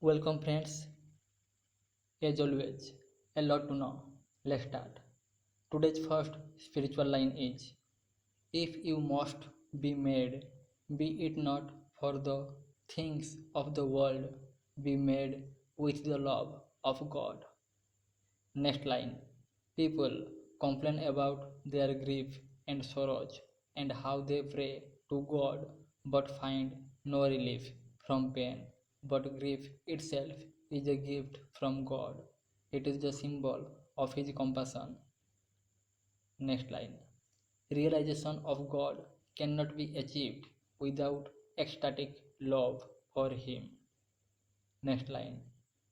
Welcome, friends. As always, a lot to know. Let's start. Today's first spiritual line is: if you must be made, be it not for the things of the world, be made with the love of God. Next line: people complain about their grief and sorrows and how they pray to God but find no relief from pain. But grief itself is a gift from God. It is the symbol of His compassion. Next line: realization of God cannot be achieved without ecstatic love for Him. Next line: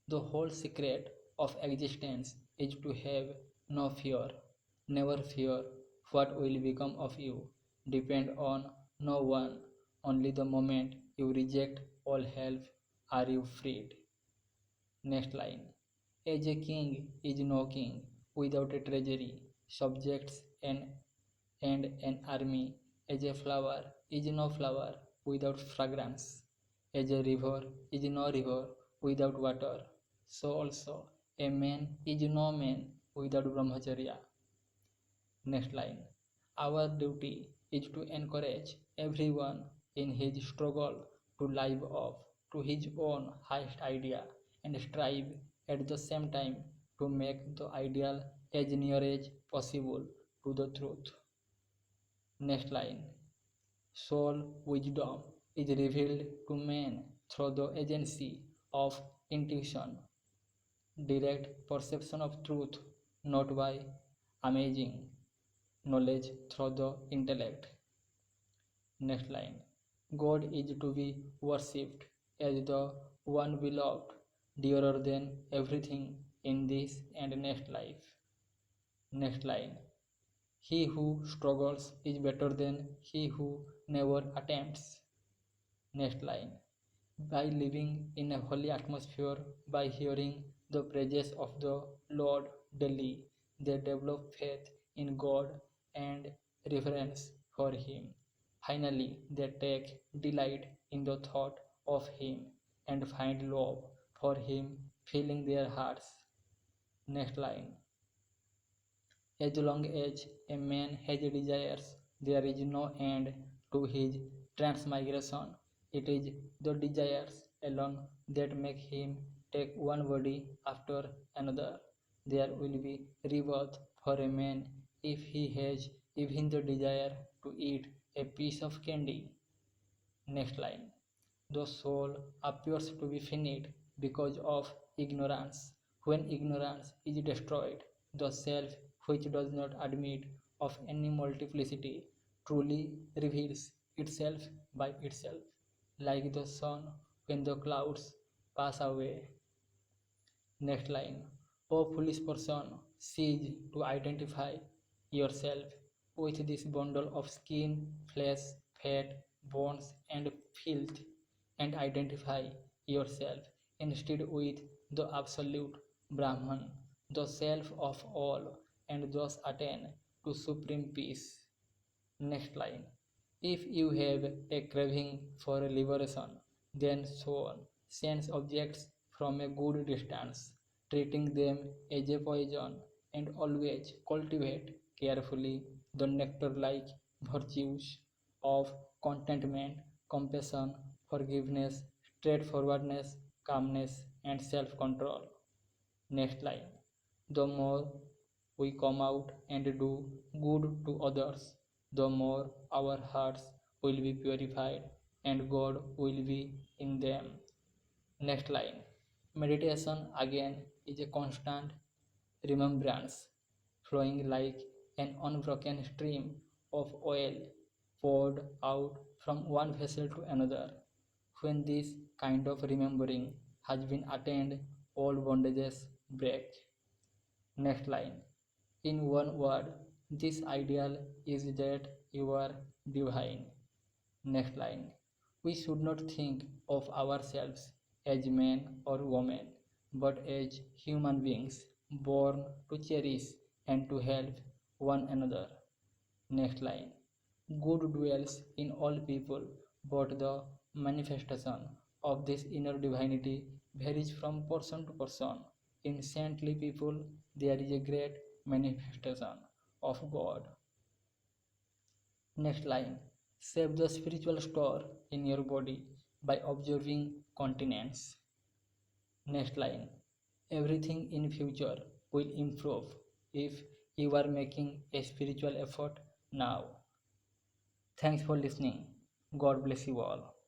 the whole secret of existence is to have no fear. Never fear what will become of you. Depend on no one. Only the moment you reject all help are you freed. Next line: as a king is no king without a treasury, subjects, and an army. As a flower is no flower without fragrance. As a river is no river without water. So also a man is no man without brahmacharya. Next line: our duty is to encourage everyone in his struggle to live up to his own highest idea and strive at the same time to make the ideal as near as possible to the truth. Next line: soul wisdom is revealed to man through the agency of intuition, direct perception of truth, not by amazing knowledge through the intellect. Next line: God is to be worshipped as the one beloved, dearer than everything in this and next life. Next line: he who struggles is better than he who never attempts. Next line: by living in a holy atmosphere, by hearing the praises of the Lord daily, they develop faith in God and reverence for Him. Finally, they take delight in the thought of Him and find love for Him filling their hearts. Next line: as long as a man has desires, there is no end to his transmigration. It is the desires alone that make him take one body after another. There will be rebirth for a man if he has even the desire to eat a piece of candy. Next line: the soul appears to be finite because of ignorance. When ignorance is destroyed, the self, which does not admit of any multiplicity, truly reveals itself by itself, like the sun when the clouds pass away. Next line: O foolish person, cease to identify yourself with this bundle of skin, flesh, fat, bones, and filth, and identify yourself instead with the absolute Brahman, the self of all, and thus attain to supreme peace. Next line: if you have a craving for liberation, then so on. Sense objects from a good distance, treating them as a poison, and always cultivate carefully the nectar-like virtues of contentment, compassion, forgiveness, straightforwardness, calmness, and self-control. Next line: the more we come out and do good to others, the more our hearts will be purified and God will be in them. Next line: meditation again is a constant remembrance, flowing like an unbroken stream of oil poured out from one vessel to another. When this kind of remembering has been attained, all bondages break. Next line: in one word, this ideal is that you are divine. Next line: we should not think of ourselves as men or women, but as human beings born to cherish and to help one another. Next line: good dwells in all people, but the manifestation of this inner divinity varies from person to person. In saintly people, there is a great manifestation of God. Next line. Save the spiritual store in your body by observing continence. Next line. Everything in future will improve if you are making a spiritual effort now. Thanks for listening. God bless you all.